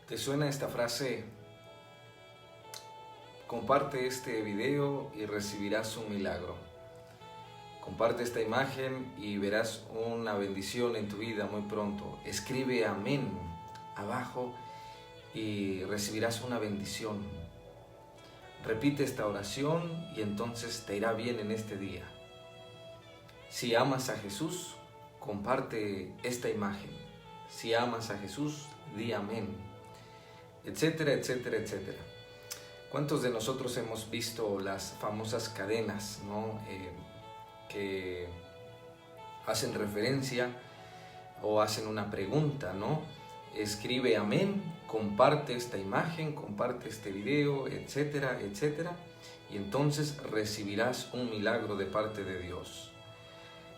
¿Te suena esta frase? Comparte este video y recibirás un milagro. Comparte esta imagen y verás una bendición en tu vida muy pronto. Escribe amén abajo y recibirás una bendición. Repite esta oración y entonces te irá bien en este día. Si amas a Jesús, comparte esta imagen. Si amas a Jesús, di amén, etcétera, etcétera, etcétera. ¿Cuántos de nosotros hemos visto las famosas cadenas, ¿no? Que hacen referencia o hacen una pregunta, ¿no? Escribe amén, comparte esta imagen, comparte este video, etcétera, etcétera, y entonces recibirás un milagro de parte de Dios.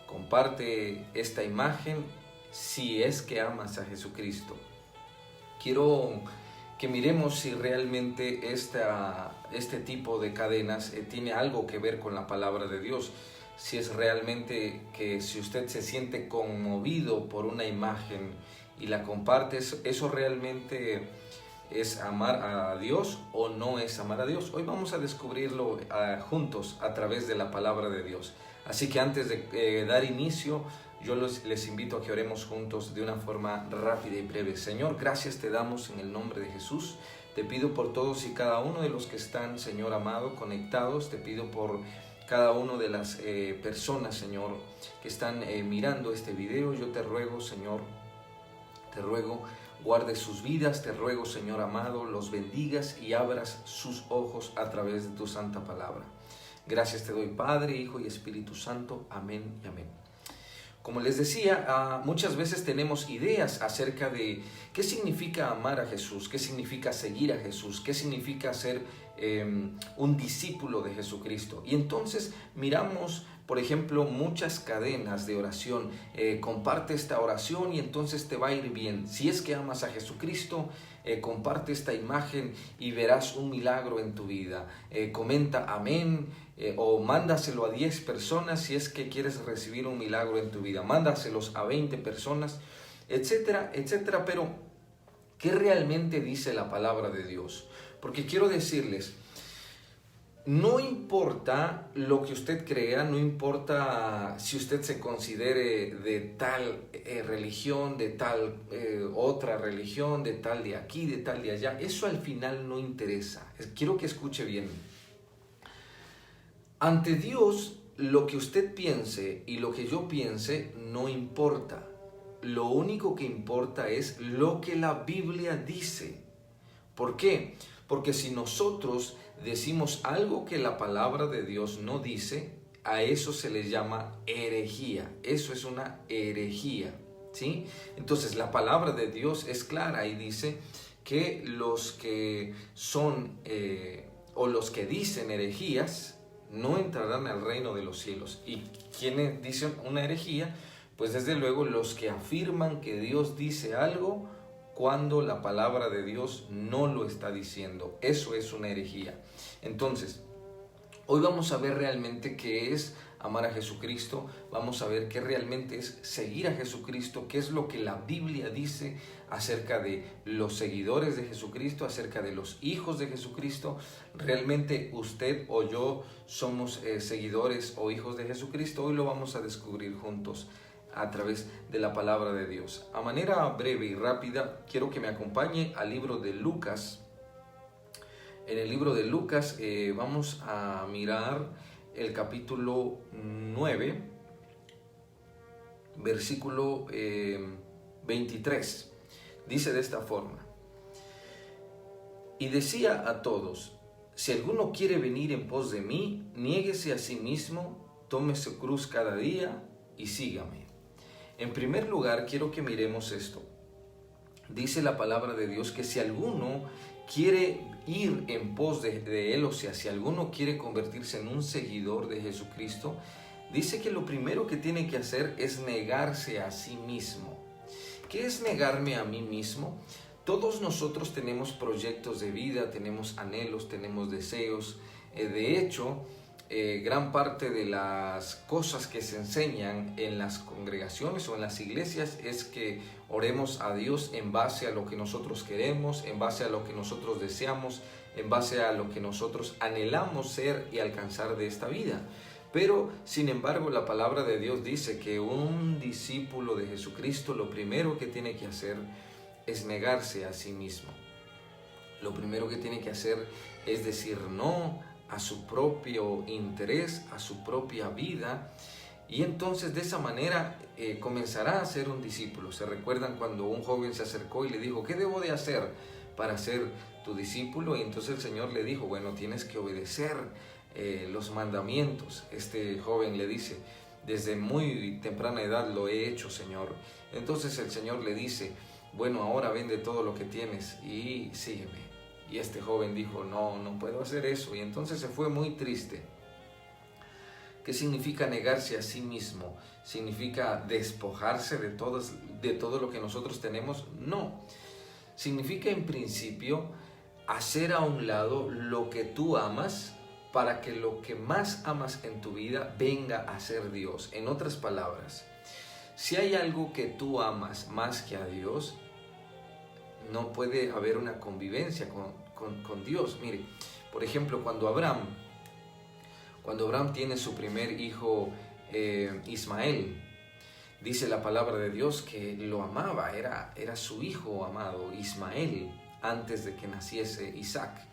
Comparte esta imagen si es que amas a Jesucristo. Quiero que miremos si realmente este tipo de cadenas tiene algo que ver con la palabra de Dios. Si es realmente que si usted se siente conmovido por una imagen y la comparte, ¿eso realmente es amar a Dios o no es amar a Dios? Hoy vamos a descubrirlo juntos a través de la palabra de Dios. Así que antes de dar inicio, yo les invito a que oremos juntos de una forma rápida y breve. Señor, gracias te damos en el nombre de Jesús. Te pido por todos y cada uno de los que están, Señor amado, conectados. Te pido por cada una de las personas, Señor, que están mirando este video. Yo te ruego, Señor, te ruego, guarde sus vidas. Te ruego, Señor amado, los bendigas y abras sus ojos a través de tu santa palabra. Gracias te doy, Padre, Hijo y Espíritu Santo. Amén y amén. Como les decía, muchas veces tenemos ideas acerca de qué significa amar a Jesús, qué significa seguir a Jesús, qué significa ser un discípulo de Jesucristo. Y entonces miramos, por ejemplo, muchas cadenas de oración. Comparte esta oración y entonces te va a ir bien. Si es que amas a Jesucristo, comparte esta imagen y verás un milagro en tu vida. Comenta amén. O mándaselo a 10 personas si es que quieres recibir un milagro en tu vida. Mándaselos a 20 personas, etcétera, etcétera. Pero, ¿qué realmente dice la palabra de Dios? Porque quiero decirles, no importa lo que usted crea, no importa si usted se considere de tal religión, de tal otra religión, de tal de aquí, de tal de allá. Eso al final no interesa. Quiero que escuche bien. Ante Dios, lo que usted piense y lo que yo piense no importa. Lo único que importa es lo que la Biblia dice. ¿Por qué? Porque si nosotros decimos algo que la palabra de Dios no dice, a eso se le llama herejía. Eso es una herejía, ¿sí? Entonces la palabra de Dios es clara y dice que los que son o los que dicen herejías no entrarán al reino de los cielos. ¿Y quiénes dicen una herejía? Pues desde luego los que afirman que Dios dice algo cuando la palabra de Dios no lo está diciendo. Eso es una herejía. Entonces, hoy vamos a ver realmente qué es amar a Jesucristo. Vamos a ver qué realmente es seguir a Jesucristo, qué es lo que la Biblia dice acerca de los seguidores de Jesucristo, acerca de los hijos de Jesucristo. ¿Realmente usted o yo somos seguidores o hijos de Jesucristo? Hoy lo vamos a descubrir juntos a través de la palabra de Dios. A manera breve y rápida, quiero que me acompañe al libro de Lucas. En el libro de Lucas vamos a mirar el capítulo 9, versículo 23. Dice de esta forma: y decía a todos, si alguno quiere venir en pos de mí, niéguese a sí mismo, tome su cruz cada día y sígame. En primer lugar, quiero que miremos esto. Dice la palabra de Dios que si alguno quiere ir en pos de Él, o sea, si alguno quiere convertirse en un seguidor de Jesucristo, dice que lo primero que tiene que hacer es negarse a sí mismo. ¿Qué es negarme a mí mismo? Todos nosotros tenemos proyectos de vida, tenemos anhelos, tenemos deseos. De hecho, gran parte de las cosas que se enseñan en las congregaciones o en las iglesias es que oremos a Dios en base a lo que nosotros queremos, en base a lo que nosotros deseamos, en base a lo que nosotros anhelamos ser y alcanzar de esta vida. Pero, sin embargo, la palabra de Dios dice que un discípulo de Jesucristo lo primero que tiene que hacer es negarse a sí mismo. Lo primero que tiene que hacer es decir no a su propio interés, a su propia vida, y entonces de esa manera comenzará a ser un discípulo. ¿Se recuerdan cuando un joven se acercó y le dijo, ¿qué debo de hacer para ser tu discípulo? Y entonces el Señor le dijo, bueno, tienes que obedecer los mandamientos. Este joven le dice, desde muy temprana edad lo he hecho, Señor. Entonces el Señor le dice, bueno, ahora vende todo lo que tienes y sígueme. Y este joven dijo, no puedo hacer eso. Y entonces se fue muy triste. ¿Qué significa negarse a sí mismo? ¿Significa despojarse de todo lo que nosotros tenemos? No. Significa en principio hacer a un lado lo que tú amas para que lo que más amas en tu vida venga a ser Dios. En otras palabras, si hay algo que tú amas más que a Dios, no puede haber una convivencia con Dios. Mire, por ejemplo, cuando Abraham tiene su primer hijo Ismael, dice la palabra de Dios que lo amaba, era su hijo amado, Ismael, antes de que naciese Isaac,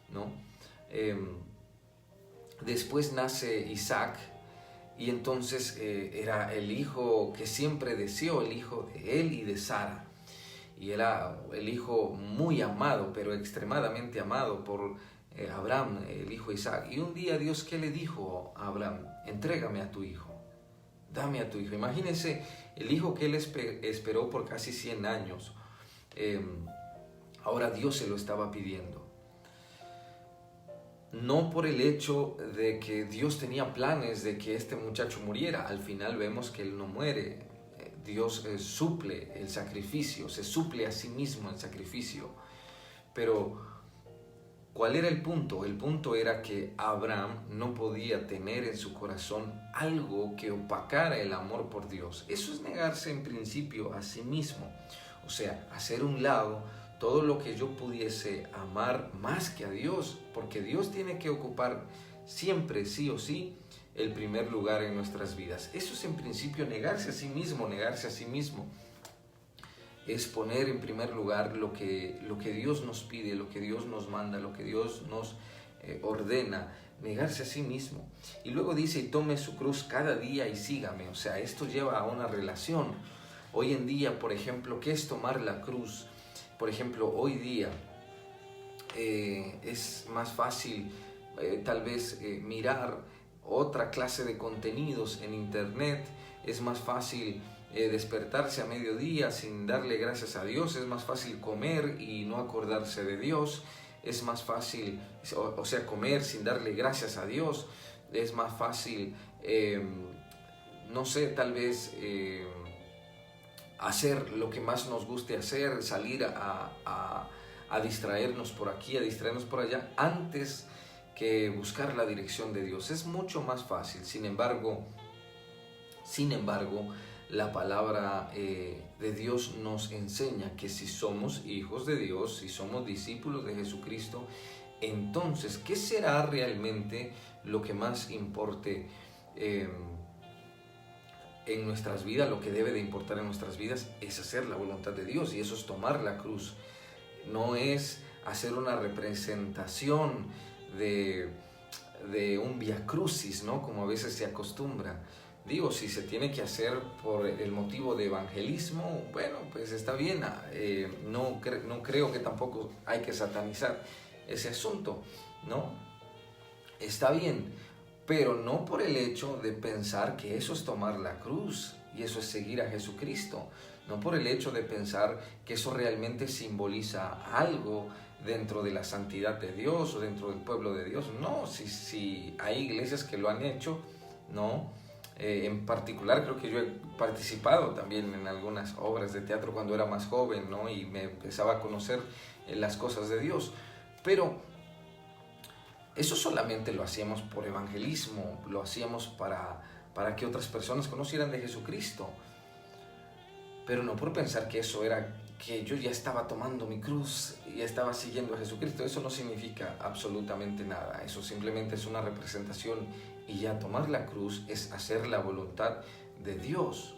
¿no? Después nace Isaac, y entonces era el hijo que siempre deseó, el hijo de él y de Sara. Y era el hijo muy amado, pero extremadamente amado por Abraham, el hijo Isaac. Y un día Dios, ¿qué le dijo a Abraham? Entrégame a tu hijo, dame a tu hijo. Imagínense el hijo que él esperó por casi 100 años. Ahora Dios se lo estaba pidiendo. No por el hecho de que Dios tenía planes de que este muchacho muriera. Al final vemos que él no muere. Dios suple el sacrificio, se suple a sí mismo el sacrificio. Pero, ¿cuál era el punto? El punto era que Abraham no podía tener en su corazón algo que opacara el amor por Dios. Eso es negarse en principio a sí mismo. O sea, hacer un lado todo lo que yo pudiese amar más que a Dios, porque Dios tiene que ocupar siempre, sí o sí, el primer lugar en nuestras vidas. Eso es en principio negarse a sí mismo. Negarse a sí mismo es poner en primer lugar lo que Dios nos pide, lo que Dios nos manda, lo que Dios nos ordena. Negarse a sí mismo. Y luego dice, y tome su cruz cada día y sígame. O sea, esto lleva a una relación. Hoy en día, por ejemplo, ¿qué es tomar la cruz? Por ejemplo, hoy día es más fácil tal vez mirar otra clase de contenidos en internet. Es más fácil despertarse a mediodía sin darle gracias a Dios. Es más fácil comer y no acordarse de Dios. Es más fácil, o sea, comer sin darle gracias a Dios. Es más fácil, no sé, tal vez hacer lo que más nos guste hacer, salir a distraernos por aquí, a distraernos por allá, antes que buscar la dirección de Dios. Es mucho más fácil. Sin embargo, la palabra de Dios nos enseña que si somos hijos de Dios, si somos discípulos de Jesucristo, entonces, ¿qué será realmente lo que más importe en nuestras vidas? Lo que debe de importar en nuestras vidas es hacer la voluntad de Dios, y eso es tomar la cruz. No es hacer una representación de un vía crucis, ¿no? Como a veces se acostumbra. Digo, si se tiene que hacer por el motivo de evangelismo, bueno, pues está bien. No creo que tampoco hay que satanizar ese asunto, ¿no? Está bien, pero no por el hecho de pensar que eso es tomar la cruz y eso es seguir a Jesucristo. No por el hecho de pensar que eso realmente simboliza algo dentro de la santidad de Dios o dentro del pueblo de Dios. No, si hay iglesias que lo han hecho, ¿no? En particular creo que yo he participado también en algunas obras de teatro cuando era más joven, ¿no? Y me empezaba a conocer las cosas de Dios. Pero Eso solamente lo hacíamos por evangelismo, lo hacíamos para que otras personas conocieran de Jesucristo, pero no por pensar que eso era que yo ya estaba tomando mi cruz y ya estaba siguiendo a Jesucristo. Eso no significa absolutamente nada, eso simplemente es una representación, y ya tomar la cruz es hacer la voluntad de Dios,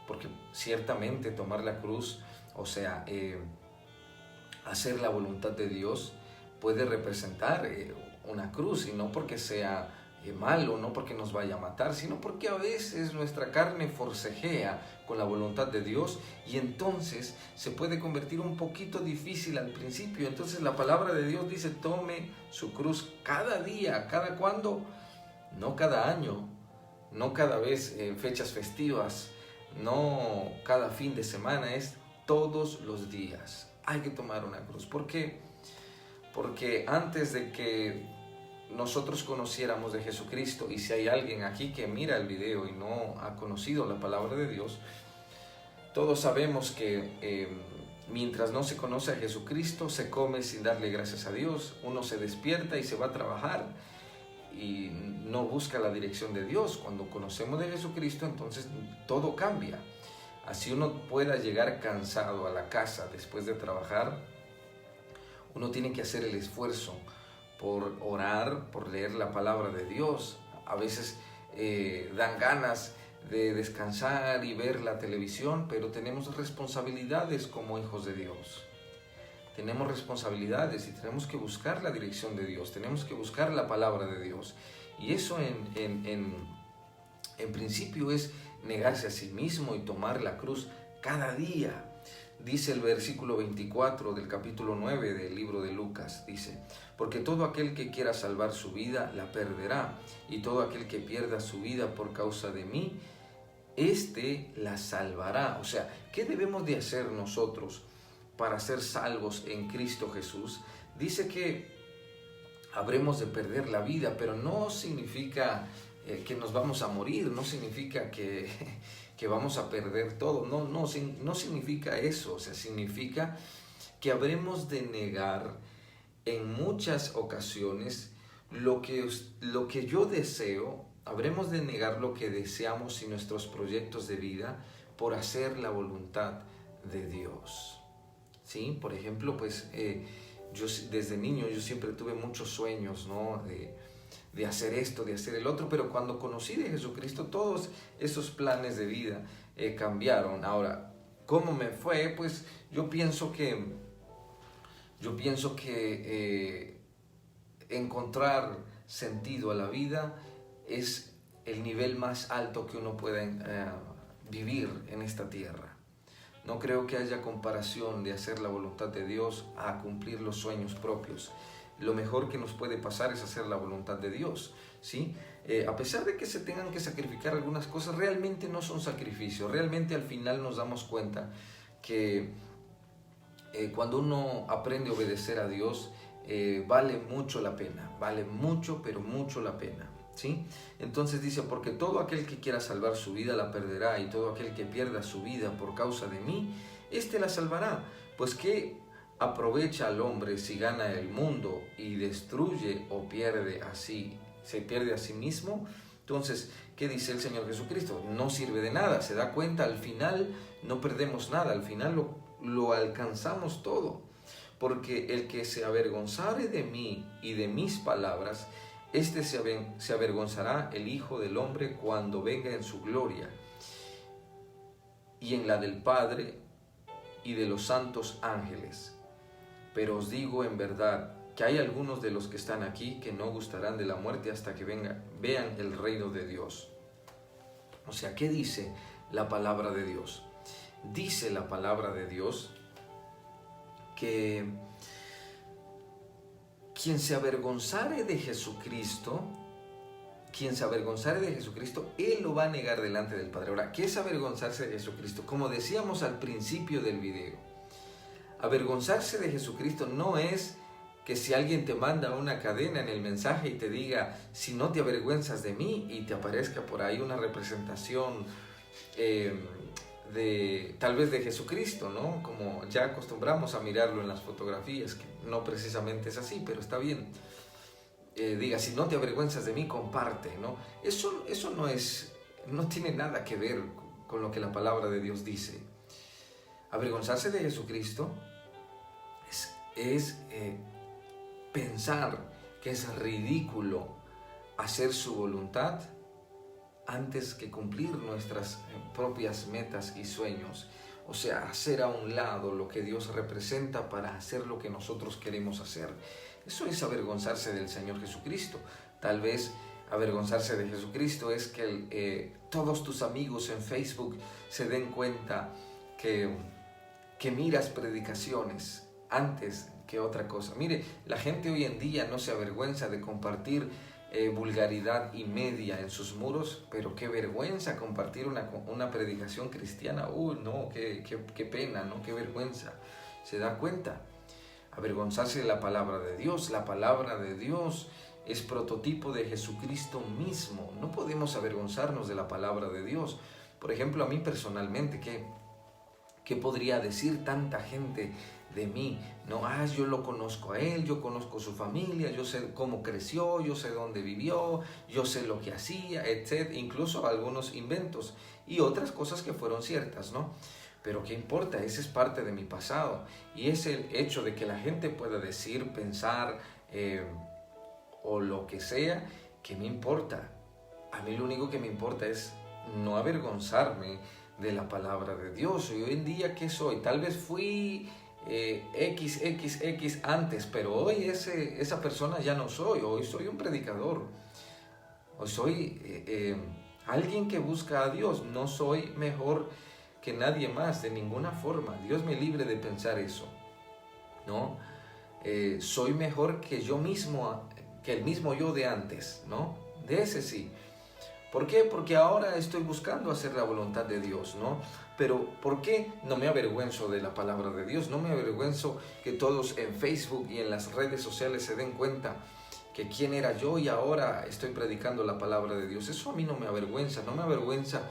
porque ciertamente tomar la cruz, o sea, hacer la voluntad de Dios puede representar una cruz, y no porque sea malo, no porque nos vaya a matar, sino porque a veces nuestra carne forcejea con la voluntad de Dios, y entonces se puede convertir un poquito difícil al principio. Entonces la palabra de Dios dice: tome su cruz cada día. ¿Cada cuándo? No cada año, no cada vez en fechas festivas, no cada fin de semana, es todos los días. Hay que tomar una cruz. ¿Por qué? Porque antes de que nosotros conociéramos de Jesucristo, y si hay alguien aquí que mira el video y no ha conocido la palabra de Dios, todos sabemos que mientras no se conoce a Jesucristo, se come sin darle gracias a Dios. Uno se despierta y se va a trabajar y no busca la dirección de Dios. Cuando conocemos de Jesucristo, entonces todo cambia. Así uno pueda llegar cansado a la casa después de trabajar, uno tiene que hacer el esfuerzo por orar, por leer la palabra de Dios. A veces dan ganas de descansar y ver la televisión, pero tenemos responsabilidades como hijos de Dios. Tenemos responsabilidades y tenemos que buscar la dirección de Dios, tenemos que buscar la palabra de Dios. Y eso en principio es negarse a sí mismo y tomar la cruz cada día. Dice el versículo 24 del capítulo 9 del libro de Lucas, dice: porque todo aquel que quiera salvar su vida la perderá, y todo aquel que pierda su vida por causa de mí, éste la salvará. O sea, ¿qué debemos de hacer nosotros para ser salvos en Cristo Jesús? Dice que habremos de perder la vida, pero no significa que nos vamos a morir, no significa que vamos a perder todo, no significa eso. O sea, significa que habremos de negar en muchas ocasiones lo que yo deseo. Habremos de negar lo que deseamos y nuestros proyectos de vida por hacer la voluntad de Dios. ¿Sí? Por ejemplo, pues yo desde niño yo siempre tuve muchos sueños, ¿no? de hacer esto, de hacer el otro, pero cuando conocí de Jesucristo, todos esos planes de vida cambiaron. Ahora, ¿cómo me fue? Pues yo pienso que encontrar sentido a la vida es el nivel más alto que uno puede vivir en esta tierra. No creo que haya comparación de hacer la voluntad de Dios a cumplir los sueños propios. Lo mejor que nos puede pasar es hacer la voluntad de Dios, ¿sí? A pesar de que se tengan que sacrificar algunas cosas, realmente no son sacrificios. Realmente al final nos damos cuenta que cuando uno aprende a obedecer a Dios, vale mucho la pena, vale mucho, pero mucho la pena, ¿sí? Entonces dice: porque todo aquel que quiera salvar su vida la perderá, y todo aquel que pierda su vida por causa de mí, éste la salvará. Pues ¿qué aprovecha al hombre si gana el mundo y destruye o se pierde a sí mismo? Entonces, ¿qué dice el Señor Jesucristo? No sirve de nada. Se da cuenta, al final no perdemos nada, al final lo alcanzamos todo. Porque el que se avergonzare de mí y de mis palabras, este se avergonzará el Hijo del Hombre cuando venga en su gloria, y en la del Padre y de los santos ángeles. Pero os digo en verdad que hay algunos de los que están aquí que no gustarán de la muerte hasta que vean el reino de Dios. O sea, ¿qué dice la palabra de Dios? Dice la palabra de Dios que quien se avergonzare de Jesucristo, Él lo va a negar delante del Padre. Ahora, ¿qué es avergonzarse de Jesucristo? Como decíamos al principio del video, avergonzarse de Jesucristo no es que si alguien te manda una cadena en el mensaje y te diga: si no te avergüenzas de mí, y te aparezca por ahí una representación tal vez de Jesucristo, ¿no? Como ya acostumbramos a mirarlo en las fotografías, que no precisamente es así, pero está bien. diga, si no te avergüenzas de mí, comparte, ¿no? Eso no tiene nada que ver con lo que la palabra de Dios dice. Avergonzarse de Jesucristo es pensar que es ridículo hacer su voluntad antes que cumplir nuestras propias metas y sueños. O sea, hacer a un lado lo que Dios representa para hacer lo que nosotros queremos hacer. Eso es avergonzarse del Señor Jesucristo. Tal vez avergonzarse de Jesucristo es que todos tus amigos en Facebook se den cuenta que miras predicaciones antes que otra cosa. Mire, la gente hoy en día no se avergüenza de compartir vulgaridad y media en sus muros, pero qué vergüenza compartir una predicación cristiana. No, qué pena, ¿no? Qué vergüenza. ¿Se da cuenta? Avergonzarse de la palabra de Dios. La palabra de Dios es prototipo de Jesucristo mismo. No podemos avergonzarnos de la palabra de Dios. Por ejemplo, a mí personalmente, ¿qué podría decir tanta gente de mí? No, yo lo conozco a él, yo conozco su familia, yo sé cómo creció, yo sé dónde vivió, yo sé lo que hacía, etc. Incluso algunos inventos y otras cosas que fueron ciertas, ¿no? Pero ¿qué importa? Ese es parte de mi pasado. Y es el hecho de que la gente pueda decir, pensar o lo que sea, ¿qué me importa? A mí lo único que me importa es no avergonzarme de la palabra de Dios. Y hoy en día, ¿qué soy? Tal vez fui XXX antes, pero hoy esa persona ya no soy. Hoy soy un predicador. Hoy soy alguien que busca a Dios. No soy mejor que nadie más, de ninguna forma. Dios me libre de pensar eso, ¿no? Soy mejor que yo mismo, que el mismo yo de antes, ¿no? De ese sí. ¿Por qué? Porque ahora estoy buscando hacer la voluntad de Dios, ¿no? Pero ¿por qué no me avergüenzo de la palabra de Dios? No me avergüenzo que todos en Facebook y en las redes sociales se den cuenta que quién era yo y ahora estoy predicando la palabra de Dios. Eso a mí no me avergüenza. No me avergüenza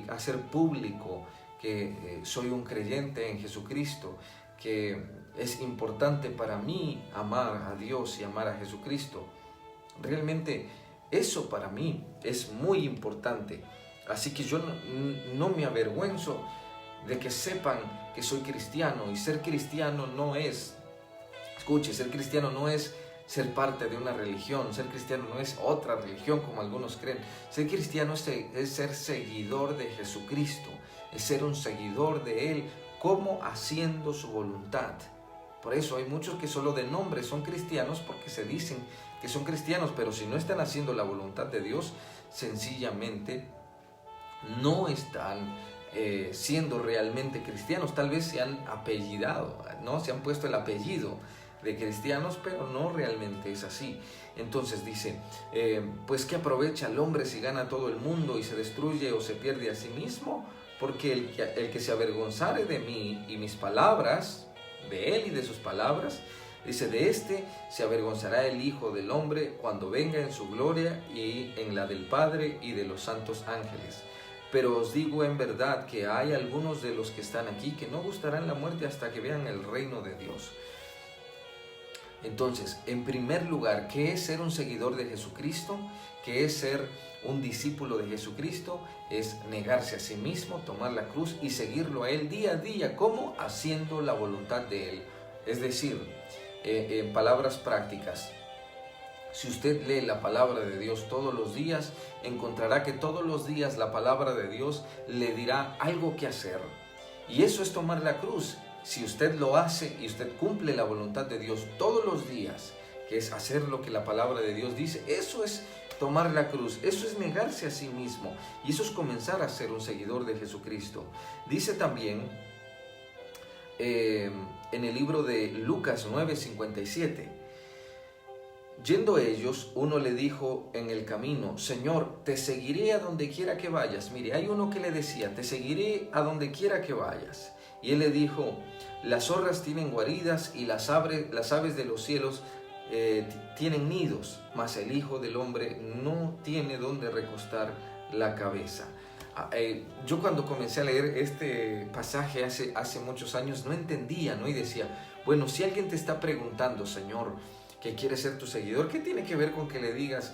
hacer público que soy un creyente en Jesucristo, que es importante para mí amar a Dios y amar a Jesucristo. Realmente eso para mí es muy importante. Así que yo no me avergüenzo de que sepan que soy cristiano. Y ser cristiano no es, escuche, ser cristiano no es ser parte de una religión. Ser cristiano no es otra religión como algunos creen. Ser cristiano es ser seguidor de Jesucristo. Es ser un seguidor de Él, como haciendo su voluntad. Por eso hay muchos que solo de nombre son cristianos porque se dicen que son cristianos, pero si no están haciendo la voluntad de Dios, sencillamente no están siendo realmente cristianos. Tal vez se han apellidado, ¿no? Se han puesto el apellido de cristianos, pero no realmente es así. Entonces dice, pues ¿qué aprovecha el hombre si gana todo el mundo y se destruye o se pierde a sí mismo? Porque el que se avergonzare de mí y mis palabras, de él y de sus palabras, dice, de este se avergonzará el Hijo del Hombre cuando venga en su gloria y en la del Padre y de los santos ángeles. Pero os digo en verdad que hay algunos de los que están aquí que no gustarán la muerte hasta que vean el reino de Dios. Entonces, en primer lugar, ¿qué es ser un seguidor de Jesucristo? ¿Qué es ser un discípulo de Jesucristo? Es negarse a sí mismo, tomar la cruz y seguirlo a Él día a día. ¿Cómo? Haciendo la voluntad de Él. Es decir, en palabras prácticas, si usted lee la palabra de Dios todos los días, encontrará que todos los días la palabra de Dios le dirá algo que hacer. Y eso es tomar la cruz. Si usted lo hace y usted cumple la voluntad de Dios todos los días, que es hacer lo que la palabra de Dios dice, eso es tomar la cruz, eso es negarse a sí mismo y eso es comenzar a ser un seguidor de Jesucristo. Dice también en el libro de Lucas 9:57, yendo ellos, uno le dijo en el camino, Señor, te seguiré a donde quiera que vayas. Mire, hay uno que le decía, te seguiré a donde quiera que vayas. Y él le dijo, las zorras tienen guaridas y las aves de los cielos tienen nidos, mas el Hijo del Hombre no tiene donde recostar la cabeza. Yo cuando comencé a leer este pasaje hace muchos años no entendía, ¿no? Y decía, bueno, si alguien te está preguntando, Señor, que quiere ser tu seguidor. ¿Qué tiene que ver con que le digas,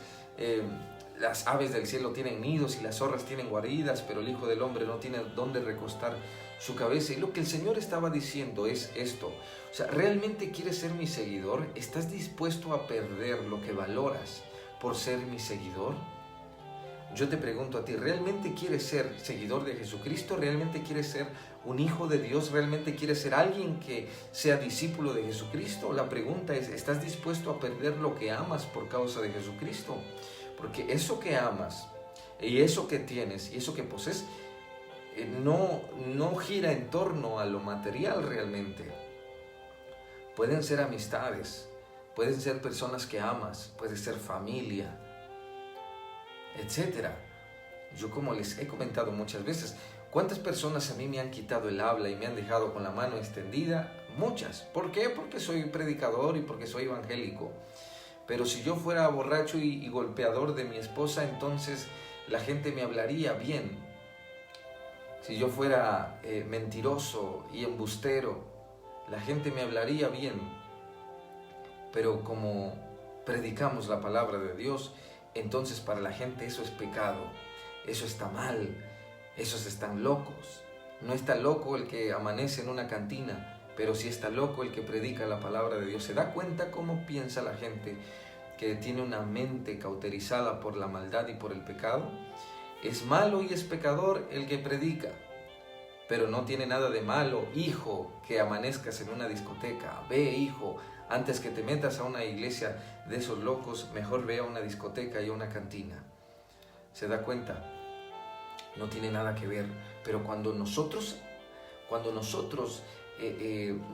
las aves del cielo tienen nidos y las zorras tienen guaridas, pero el Hijo del Hombre no tiene dónde recostar su cabeza? Y lo que el Señor estaba diciendo es esto. O sea, ¿realmente quieres ser mi seguidor? ¿Estás dispuesto a perder lo que valoras por ser mi seguidor? Yo te pregunto a ti, ¿realmente quieres ser seguidor de Jesucristo? ¿Realmente quieres ser un hijo de Dios? ¿Realmente quieres ser alguien que sea discípulo de Jesucristo? La pregunta es, ¿estás dispuesto a perder lo que amas por causa de Jesucristo? Porque eso que amas y eso que tienes y eso que posees no gira en torno a lo material realmente. Pueden ser amistades, pueden ser personas que amas, puede ser familia, etcétera. Yo, como les he comentado muchas veces, ¿cuántas personas a mí me han quitado el habla y me han dejado con la mano extendida? Muchas. ¿Por qué? Porque soy predicador y porque soy evangélico. Pero si yo fuera borracho y golpeador de mi esposa, entonces la gente me hablaría bien. Si yo fuera mentiroso y embustero, la gente me hablaría bien. Pero como predicamos la palabra de Dios, entonces para la gente eso es pecado, eso está mal, esos están locos. No está loco el que amanece en una cantina, pero sí está loco el que predica la palabra de Dios. ¿Se da cuenta cómo piensa la gente que tiene una mente cauterizada por la maldad y por el pecado? Es malo y es pecador el que predica, pero no tiene nada de malo, hijo, que amanezcas en una discoteca. Ve, hijo, antes que te metas a una iglesia de esos locos, mejor ve a una discoteca y a una cantina. ¿Se da cuenta? No tiene nada que ver. Pero cuando nosotros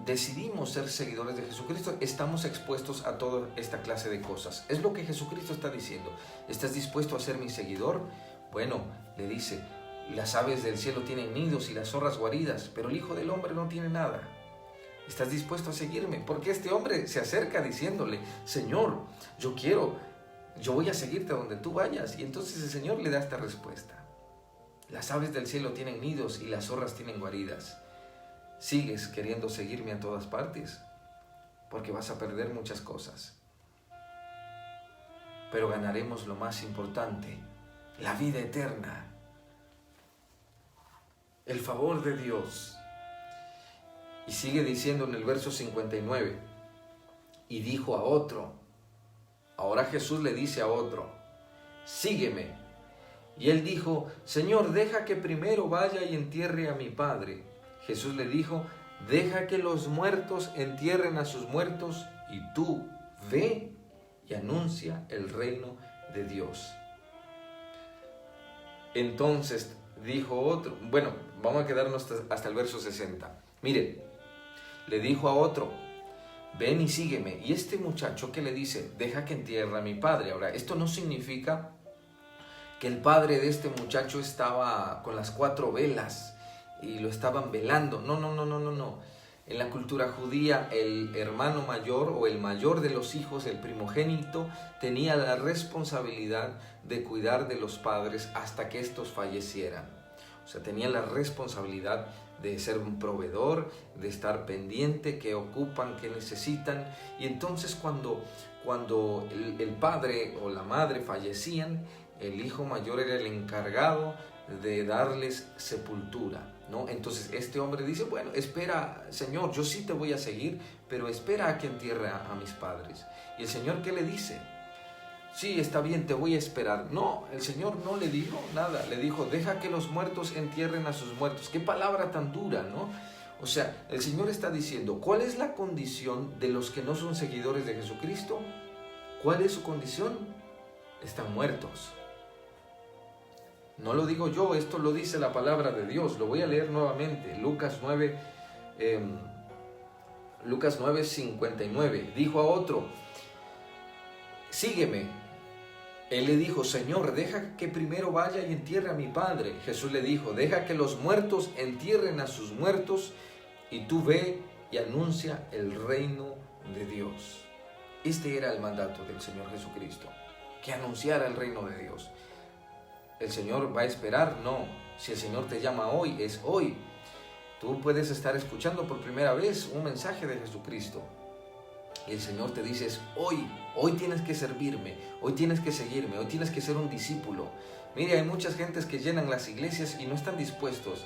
decidimos ser seguidores de Jesucristo, estamos expuestos a toda esta clase de cosas. Es lo que Jesucristo está diciendo. ¿Estás dispuesto a ser mi seguidor? Bueno, le dice, las aves del cielo tienen nidos y las zorras guaridas, pero el Hijo del Hombre no tiene nada. ¿Estás dispuesto a seguirme? Porque este hombre se acerca diciéndole, Señor, yo voy a seguirte a donde tú vayas. Y entonces el Señor le da esta respuesta. Las aves del cielo tienen nidos y las zorras tienen guaridas. ¿Sigues queriendo seguirme a todas partes? Porque vas a perder muchas cosas. Pero ganaremos lo más importante, la vida eterna, el favor de Dios. Y sigue diciendo en el verso 59, y dijo a otro, ahora Jesús le dice a otro, sígueme. Y él dijo, Señor, deja que primero vaya y entierre a mi padre. Jesús le dijo, deja que los muertos entierren a sus muertos, y tú ve y anuncia el reino de Dios. Entonces dijo otro, bueno, vamos a quedarnos hasta el verso 60. Mire, le dijo a otro, ven y sígueme. Y este muchacho que le dice, deja que entierre a mi padre. Ahora, esto no significa que el padre de este muchacho estaba con las 4 velas y lo estaban velando. No. En la cultura judía, el hermano mayor o el mayor de los hijos, el primogénito, tenía la responsabilidad de cuidar de los padres hasta que estos fallecieran. O sea, tenía la responsabilidad de ser un proveedor, de estar pendiente, qué ocupan, qué necesitan. Y entonces cuando el padre o la madre fallecían, el hijo mayor era el encargado de darles sepultura, ¿no? Entonces este hombre dice, bueno, espera, Señor, yo sí te voy a seguir, pero espera a que entierre a mis padres. Y el Señor, ¿qué le dice? Sí, está bien, te voy a esperar. No, el Señor no le dijo nada, le dijo, deja que los muertos entierren a sus muertos. Qué palabra tan dura, ¿no? O sea, el Señor está diciendo, ¿cuál es la condición de los que no son seguidores de Jesucristo? ¿Cuál es su condición? Están muertos. No lo digo yo, esto lo dice la palabra de Dios. Lo voy a leer nuevamente. Lucas 9:59. Dijo a otro, sígueme. Él le dijo, Señor, deja que primero vaya y entierre a mi padre. Jesús le dijo, deja que los muertos entierren a sus muertos, y tú ve y anuncia el reino de Dios. Este era el mandato del Señor Jesucristo, que anunciara el reino de Dios. ¿El Señor va a esperar? No. Si el Señor te llama hoy, es hoy. Tú puedes estar escuchando por primera vez un mensaje de Jesucristo. Y el Señor te dice, es hoy tienes que servirme, hoy tienes que seguirme, hoy tienes que ser un discípulo. Mire, hay muchas gentes que llenan las iglesias y no están dispuestos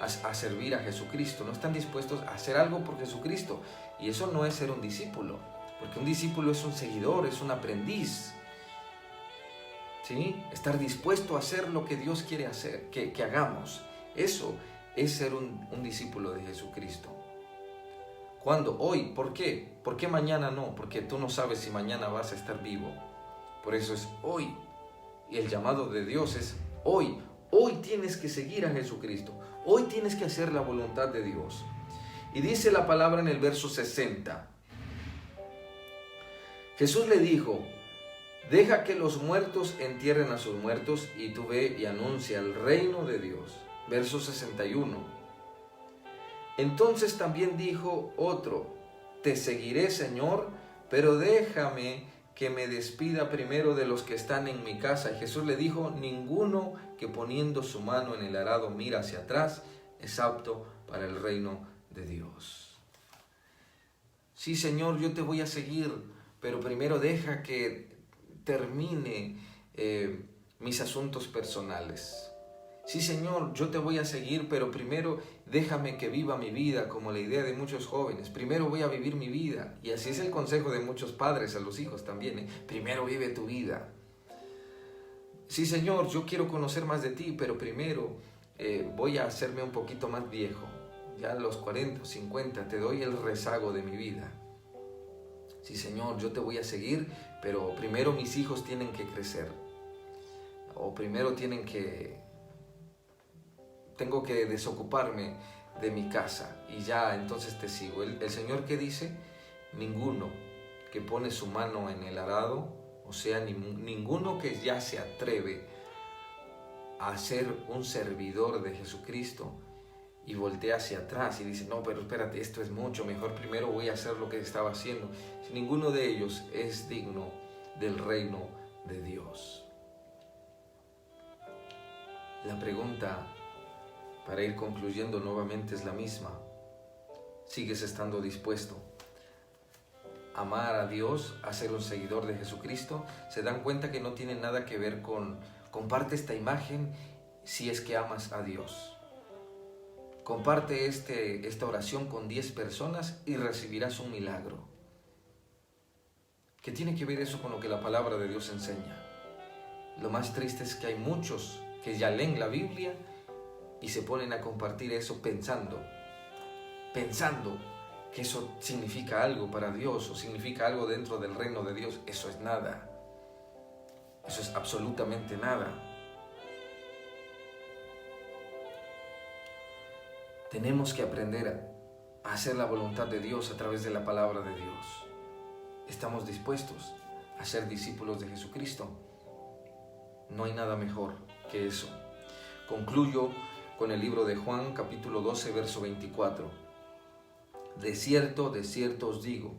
a servir a Jesucristo, no están dispuestos a hacer algo por Jesucristo. Y eso no es ser un discípulo, porque un discípulo es un seguidor, es un aprendiz. ¿Sí? Estar dispuesto a hacer lo que Dios quiere hacer, que hagamos. Eso es ser un discípulo de Jesucristo. ¿Cuándo? Hoy. ¿Por qué? ¿Por qué mañana no? Porque tú no sabes si mañana vas a estar vivo. Por eso es hoy. Y el llamado de Dios es hoy. Hoy tienes que seguir a Jesucristo. Hoy tienes que hacer la voluntad de Dios. Y dice la palabra en el verso 60. Jesús le dijo, deja que los muertos entierren a sus muertos y tú ve y anuncia el reino de Dios. Verso 61. Entonces también dijo otro, te seguiré, Señor, pero déjame que me despida primero de los que están en mi casa. Y Jesús le dijo, ninguno que poniendo su mano en el arado mira hacia atrás es apto para el reino de Dios. Sí, Señor, yo te voy a seguir, pero primero deja que termine mis asuntos personales. Sí, Señor, yo te voy a seguir, pero primero déjame que viva mi vida, como la idea de muchos jóvenes. Primero voy a vivir mi vida. Y así es el consejo de muchos padres a los hijos también. Primero vive tu vida. Sí, Señor, yo quiero conocer más de ti, pero primero voy a hacerme un poquito más viejo. Ya a los 40 o 50 te doy el rezago de mi vida. Sí, Señor, yo te voy a seguir, pero primero mis hijos tienen que crecer. O primero tengo que desocuparme de mi casa y ya entonces te sigo. El Señor, ¿qué dice? Ninguno que pone su mano en el arado, o sea, ninguno que ya se atreve a ser un servidor de Jesucristo y voltea hacia atrás y dice, no, pero espérate, esto es mucho, mejor primero voy a hacer lo que estaba haciendo. Ninguno de ellos es digno del reino de Dios. La pregunta, para ir concluyendo nuevamente, es la misma. ¿Sigues estando dispuesto a amar a Dios, a ser un seguidor de Jesucristo? ¿Se dan cuenta que no tiene nada que ver con comparte esta imagen si es que amas a Dios? Comparte esta oración con 10 personas y recibirás un milagro. ¿Qué tiene que ver eso con lo que la palabra de Dios enseña? Lo más triste es que hay muchos que ya leen la Biblia y se ponen a compartir eso pensando que eso significa algo para Dios o significa algo dentro del reino de Dios. Eso es nada. Eso es absolutamente nada. Tenemos que aprender a hacer la voluntad de Dios a través de la palabra de Dios. ¿Estamos dispuestos a ser discípulos de Jesucristo? No hay nada mejor que eso. Concluyo con el libro de Juan, capítulo 12, verso 24. De cierto os digo,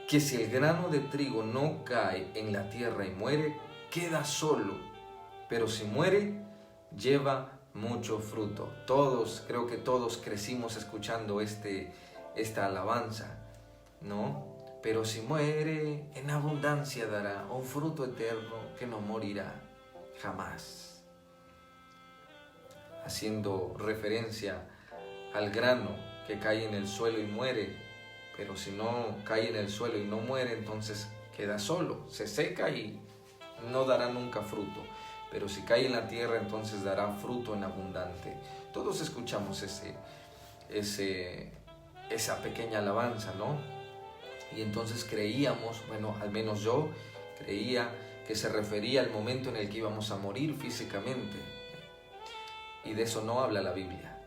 que si el grano de trigo no cae en la tierra y muere, queda solo, pero si muere, lleva mucho fruto. Creo que todos crecimos escuchando esta alabanza, ¿no? Pero si muere, en abundancia dará un fruto eterno que no morirá jamás. Haciendo referencia al grano que cae en el suelo y muere, pero si no cae en el suelo y no muere, entonces queda solo, se seca y no dará nunca fruto. Pero si cae en la tierra, entonces dará fruto en abundante. Todos escuchamos esa pequeña alabanza, ¿no? Y entonces creíamos, bueno, al menos yo creía que se refería al momento en el que íbamos a morir físicamente. Y de eso no habla la Biblia.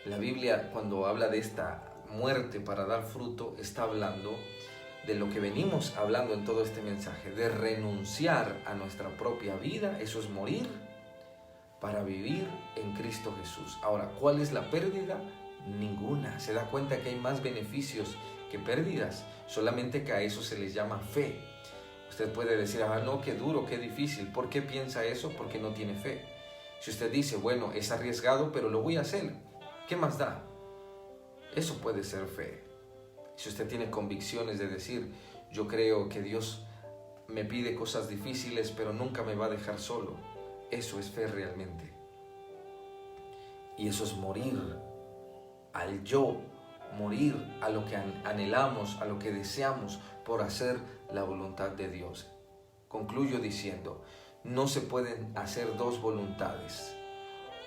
La Biblia, cuando habla de esta muerte para dar fruto, está hablando de lo que venimos hablando en todo este mensaje, de renunciar a nuestra propia vida. Eso es morir para vivir en Cristo Jesús. Ahora, ¿cuál es la pérdida? Ninguna. Se da cuenta que hay más beneficios que pérdidas, solamente que a eso se les llama fe. Usted puede decir, no, qué duro, qué difícil. ¿Por qué piensa eso? Porque no tiene fe. Si usted dice, bueno, es arriesgado, pero lo voy a hacer, ¿qué más da? Eso puede ser fe. Si usted tiene convicciones de decir, yo creo que Dios me pide cosas difíciles, pero nunca me va a dejar solo, eso es fe realmente. Y eso es morir al yo, morir a lo que anhelamos, a lo que deseamos por hacer la voluntad de Dios. Concluyo diciendo, no se pueden hacer dos voluntades.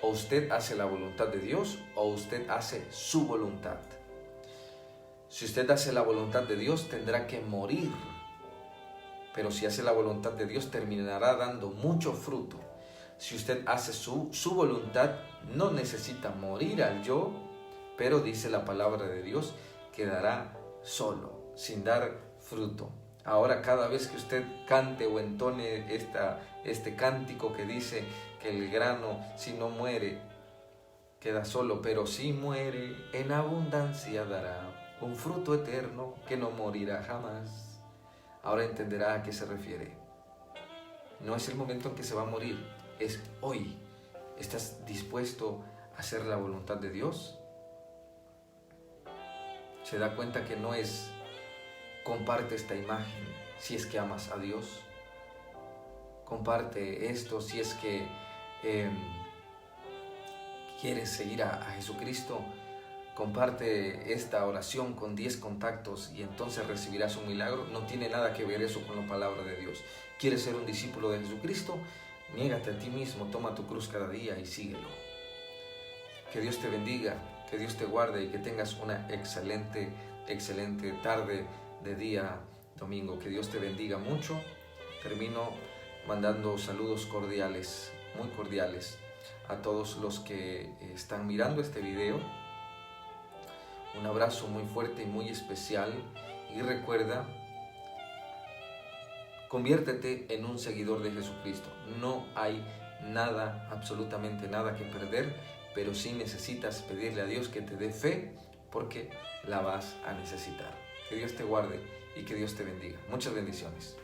O usted hace la voluntad de Dios o usted hace su voluntad. Si usted hace la voluntad de Dios, tendrá que morir. Pero si hace la voluntad de Dios, terminará dando mucho fruto. Si usted hace su voluntad, no necesita morir al yo, pero dice la palabra de Dios, quedará solo, sin dar fruto. Ahora, cada vez que usted cante o entone este cántico que dice que el grano, si no muere, queda solo, pero si muere, en abundancia dará un fruto eterno que no morirá jamás. Ahora entenderá a qué se refiere. No es el momento en que se va a morir, es hoy. ¿Estás dispuesto a hacer la voluntad de Dios? Se da cuenta que no es comparte esta imagen si es que amas a Dios. Comparte esto si es que quieres seguir a Jesucristo. Comparte esta oración con 10 contactos y entonces recibirás un milagro. No tiene nada que ver eso con la palabra de Dios. ¿Quieres ser un discípulo de Jesucristo? Niégate a ti mismo, toma tu cruz cada día y síguelo. Que Dios te bendiga, que Dios te guarde y que tengas una excelente tarde de día domingo. Que Dios te bendiga mucho. Termino mandando saludos cordiales, muy cordiales, a todos los que están mirando este video. Un abrazo muy fuerte y muy especial. Y recuerda, conviértete en un seguidor de Jesucristo. No hay nada, absolutamente nada que perder, pero sí necesitas pedirle a Dios que te dé fe, porque la vas a necesitar. Que Dios te guarde y que Dios te bendiga. Muchas bendiciones.